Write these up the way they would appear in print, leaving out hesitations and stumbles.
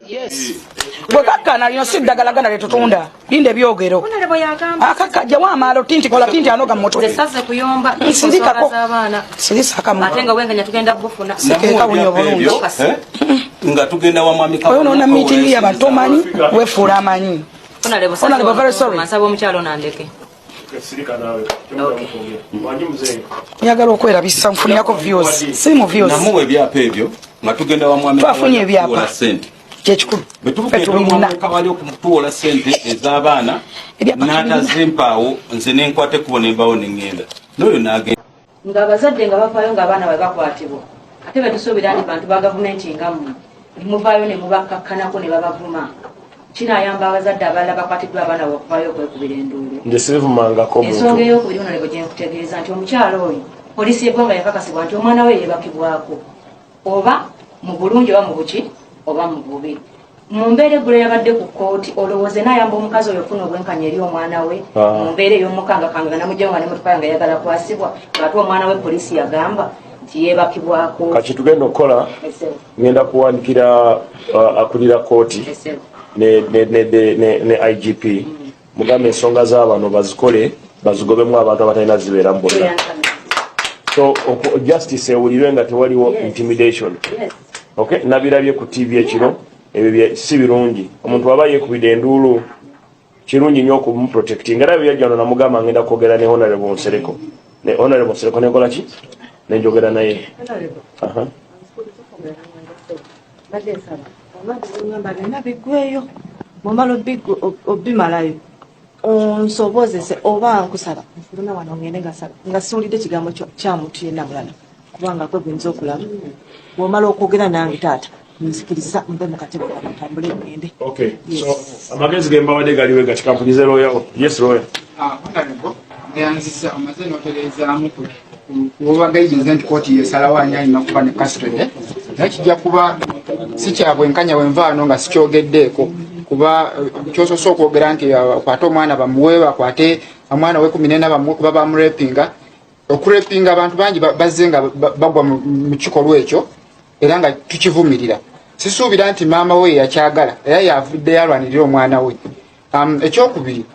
Yes. Bwekakana lino siddagala gana letutunda. Linde byogero. Akakajja wamaalo tinti kola tinti anoga moto. Lesaze kuyomba. Sindikako. Sindisaka mu. Atenga wenganya tugenda bufuna. Sikeka bunyo bulungi. Nga tugenda wa mwami Oyo nona meeting ya batomanyi wefula amanyi. Ona lebo very sorry. Masabo omukyalo nandeke. Sirika nawe. Wanyi mzee. Yagala okwerabisa nfuni yako views. Si mu views. Namuwe byapa ebyo. Nga tugenda wa mwami twafunye byapa. Kyekikulu. Betulina kawali okumutuola sente ez'abaana. N'atazempaawo nze nenkwate kubona embawo n'engenda. N'oyo n'agenda. Ng'abazadde nga bavaayo ng'abaana bwe bakwatibwa. Ate betusuubira nti bantu ba gavumenti nga mmwe. Nimuvaayo ne mubakakkanako ne babavuma. Kinayamba abazadde abalala bakwatiddwa abaana okuvaayo okwekubira enduulu. Nze sivumangako muntu. Ensonga ey'okubiri ono lebo gye nkutegeeza nti omukyalo oyo poliisi y'eggwanga yakakasibwa nti omwana we yeebakibwako. Oba mu bulungi oba mu buki oba mu bubi. Mu mbeera eggulo yabadde ku kkooti olowooze n'ayamba omukazi oyo ofuna obwenkanya eri omwana we. Mu mbeera ey'omukangakanga namugjawo nga ne motoka yange ayagala kwasibwa ng'ate omwana we poliisi yagamba nti yeebakibwako. Kati tugenda okukola ngenda kuwandikira akulira kkooti ne IGP mugambe ensonga z'abantu bazikole bazigobemu abantu abatalina zibeera mu bonna. So justice ewulirwe nga tewaliwo intimidation. Okay, nabirabye ku TV ekiro ebyo si birungi. Omuntu aba yeekubidde enduulu kirungi nnyo okumuprotecting. Era byajjano namugamba ngenda kwogera ne Honorable Nsereko. Ne Honorable Nsereko nekola ki? Nenjogera naye. Aha. Nabigweyo mumalo bigo obimalayo onsobozese oba nkusaba nfuluna wano ngende nga siwulidde ekigambo kya muntu yenna mulala kubanga kwegwinza okulaba bwomala okwogera nange taata nzikiriza mbe mu katebe ntambule ngende. Okay, so amagezi gembawadde galiwe gakikampulize lawyer. Yes lawyer. Honorable ngeyanzisa amaze n'otereezaamu kuba gayigiza nti kooti yesalawo ani alina kuba ne custody naye kijja kuba si kyabwenkanya wenvaano nga sikyogeddeeko kuba kyosoose okwogera nti akwate omwana bamuwe bakwate omwana we 14 bamuwe kuba bamurepinga. Okurepinga abantu bangi bazze nga bagwa mu kikolwa ekyo era nga tukivumirira. Sisuubira nti maama we yakyagala era yavudde yalwanirira omwana we. Ekyokubiri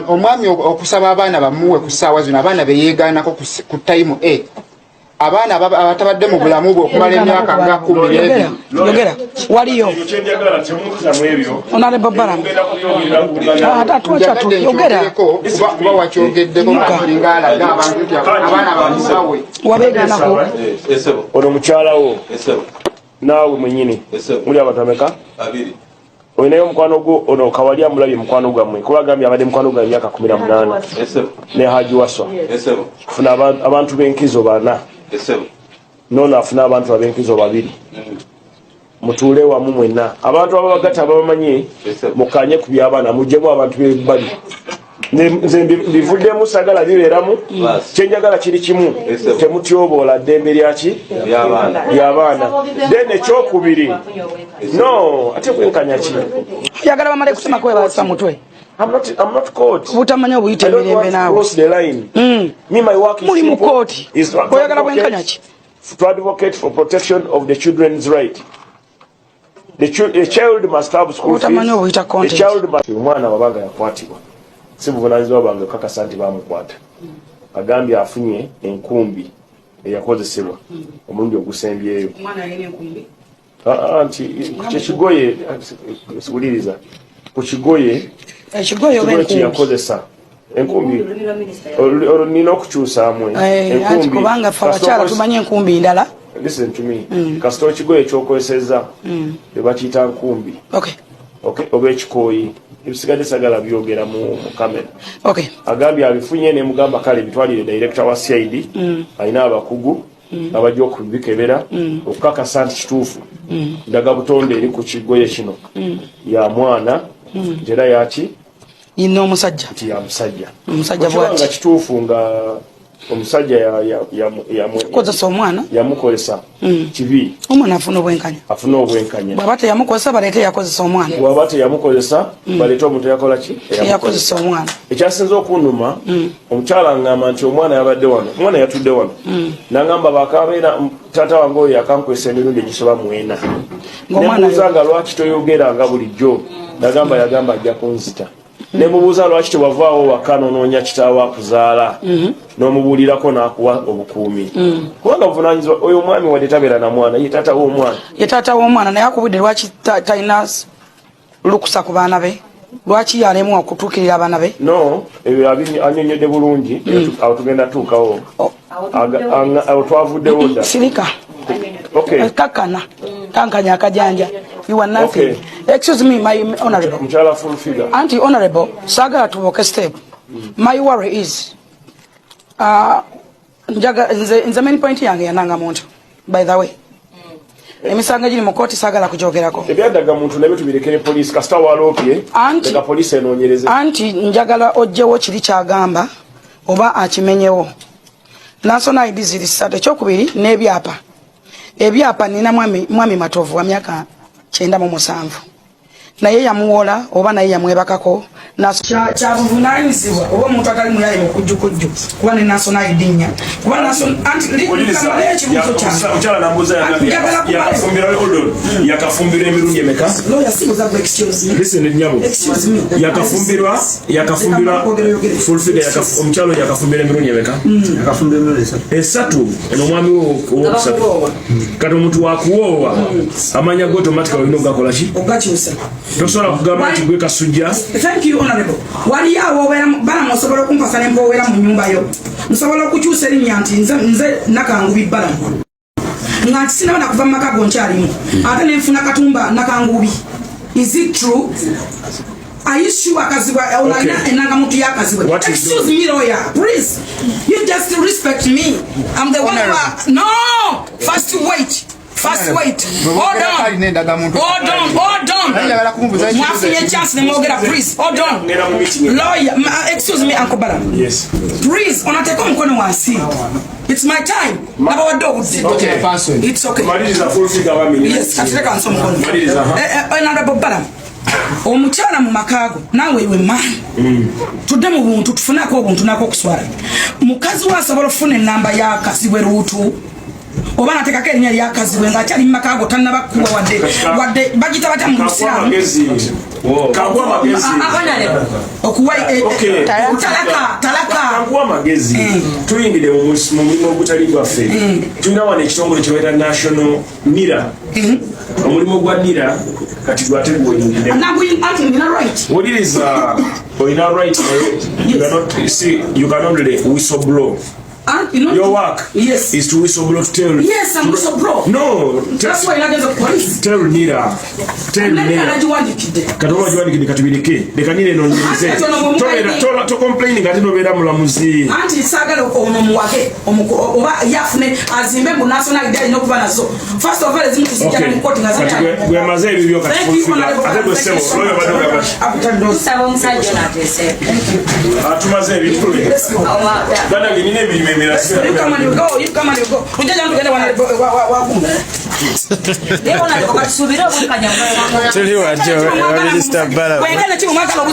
omwami okusaba abaana bamuwe ku ssaawa zino abaana beyeegaanako ku time A abaana abatabadde mu bulamu bwe okumala emyaka nga 10. Yogera waliyo Honorable Baram yogera kuba wakyogeddeko nga alaga abantu nti abaana bamusawe wabeegaanako ono mukyalawo naawe mwenyini muli abantu ameka? Abiri. Oyinayo mukwano gwo ono kawali amulabye mukwano gwammwe kuba agambye abadde mukwano gwa emyaka 18 ne Haji Waswa funa abantu b'enkizo 4 nono afuna abantu ab'enkizo 2 mutuule wamu mwenna abantu ababagatta ababamanyi mukanye ku by'abaana mujjemu abantu b'ebbali nze mbivuddemu sagala bibeeramu kyenjagala kiri kimu temutyoboola ddembe lyaki ly'abaana then ekyokubiri no ate kwenkanya ki yagala bamale kusema kwebasa mutwe. I'm not caught. Butamanya obuyita emirembe naawe. Cross the line. Me my work Muli mu kooti. Oyagala bwenkanya ki? To advocate for protection of the children's right. The child must have school fees. Butamanya obuyita content. The child must omwana babanga yakwatibwa. Si buvunaanyizibwa bange kakasa nti bamukwata. Agambye afunye enkumbi eyakozesebwa omulundi ogusembyeyo. Omwana yene enkumbi. Nti kyekigoye siwuliriza ku kigoye ekigoye yakozesa enkumbi olina okukyusaamu enkumbi kubanga ffe abakyala tumanye enkumbi ndala. Listen to me. Kasita ekigoye ekyokozesezza tebakiyita nkumbi oba ekikooyi ebisigadde sagala byogera mu kamera. Agambye abifunye ne mugamba kale bitwalire director wa CID alina abakugu abajja okubikebera okukakasa nti kituufu ndaga butonde eri ku kigoye kino ya mwana era yaki yino omusajja nti ya musajja bwati nga kituufu nga omusajja kozesa omwana yamukozesa kibi omwana afuna obwenkanya bw'aba teyamukozesa baleete yakozesa omwana bw'aba teyamukozesa baleete omuntu yakozesa omwana ekyasinza okunuma omukyala ngamba nti omwana yabadde wano omwana yatudde wano nangamba bakabeera taata wange oyo yakankwesa emirundi egisoba mwena nemubuuza nga lwaki toyogeranga bulijjo nagamba yagamba ajja kunzita nemubuuza lwaki tewavaawo waka nonoonya kitaawo akuzaala n'omubuulirako n'akuwa obukuumi kubanga buvunanyizibwa oyo omwami wadde tabeera na mwana ye taata w'omwana naye akubudde lwaki talina lukusa ku baana be lwaki yalemu okutuukirira abaana be no ebyo anyonyodde bulungi awo tugenda tuukawo awo twavuddewo dda sirika kakkana kankanya akajanja you are nothing excuse me my honorable mchala full figure anti honorable saga tuboke step my worry is nze main point yange yananga muntu by the way emisanga giri mu kooti sagala kujogerako ebyadaga muntu nabe tubirekere police kasita walopye daga police enonyereze anti njagala ojjewo kiri kyagamba oba akimenyewo national ID ziri ssatu ekyokubiri n'ebyapa ebyapa nina mwami Matovu wa myaka 97 naye yamuwola oba naye yamwebakako kyabuvunanyizibwa oba omuntu atali muyaye mukujjukujju kuba ne national ID nya kuba yakafumbirwa emirundi emeka full figure omukyalo yakafumbirwa emirundi emeka esatu omwami wokusatu kati omuntu wakuwoowa amanya go automatically olina okugakola ki tosobola kugamba nti gwe kasujja. Thank you honorable. Wali awo bana musobola kumpasa ne mbowera mu nyumba yo. Musobola okukyusa erinnya nti nze nakangubi bala. Ngati sinabana kuva mu maka gonkyalimu. Ate ne nfuna katumba nakangubi. Is it true? Are you sure akazibwa enanga muntu yakazibwa? Excuse me lawyer, please. You just respect me. I'm the one who no! First wait. Hold on. Mwafunye chance ne mwogera please. Hold on. Lawyer, excuse me Uncle Bala. Yes. Please, onateka mkono wansi. It's my time. Naba wadogo. Okay, person. It's okay. Maliriza full figure wa minutes. Yes, ateka nso mkono. Maliriza. Honorable Bala. Omukyala mu makago nawe iwe mani tudde mu buntu tufunako obuntu nako okuswala mukazi wasobola ofuna enamba ya kasibwe ruutu oba natekako erinnya lyakazibwe ng'akyali mu makago tannabakuwa wadde bagita batya mu Lusiramu okuwa talaka magezi tuyingire mu mulimu ogutali gwaffe tulina wano ekitongole kye bayita national nira omulimu gwa nira kati gwate gweyingire wuliriza olina right you cannot really whistle blow. Your work is to whistleblow to tell. Yes, I'm whistleblow. No, that's why I get the police. Tell Nira. Katoma juandikide katubirike. Dekanire no nyize. To complaining kati no bera mulamuzi. Anti sagala ono muwake oba yafune azimbe mu national ID no kuba nazo. First of all ezimu tusijana mu court ngazana. Gwe maze bibyo kati fulfila. Ate go semo loyo badoga bashi. Sabo musajja na tese. Atumaze bibyo. Bana nginine bibime. You come and you go. Ujaja ndo genda wana Tell you what, Joe, already start better. You are not a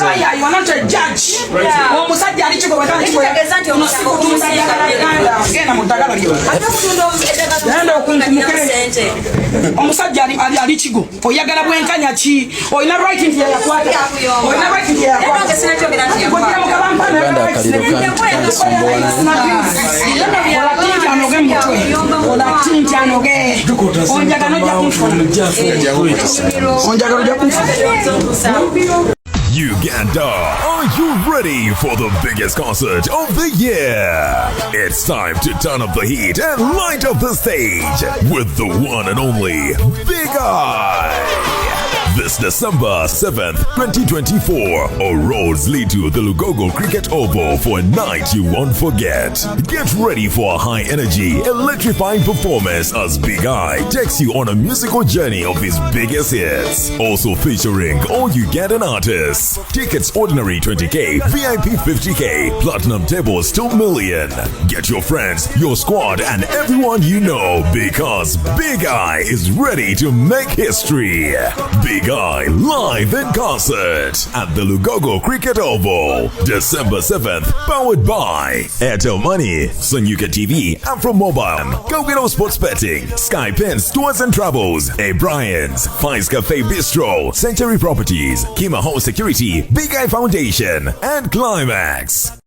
lawyer, you are not a judge. Omusajja alichigo oyagala bwenkanya ki oyina right nti yakwata oyina right nti yakwata Uganda, are you ready for the biggest concert of the year? It's time to turn up the heat and light up the stage with the one and only Big Eye. This December 7th, 2024, all roads lead to the Lugogo Cricket Oval for a night you won't forget. Get ready for a high-energy, electrifying performance as Big Eye takes you on a musical journey of his biggest hits. Also featuring all Ugandan artists. Tickets ordinary 20K, VIP 50K, platinum tables 2 million. Get your friends, your squad, and everyone you know because Big Eye is ready to make history. Big Eye live in concert at the Lugogo Cricket Oval, December 7th, powered by Airtel Money, Sonyuka TV, Afro Mobile, Kogino Sports Betting, Sky Pens Tours and Travels, A. Bryant's, Fines Cafe Bistro, Century Properties, Kima Home Security, Big Eye Foundation, and Climax.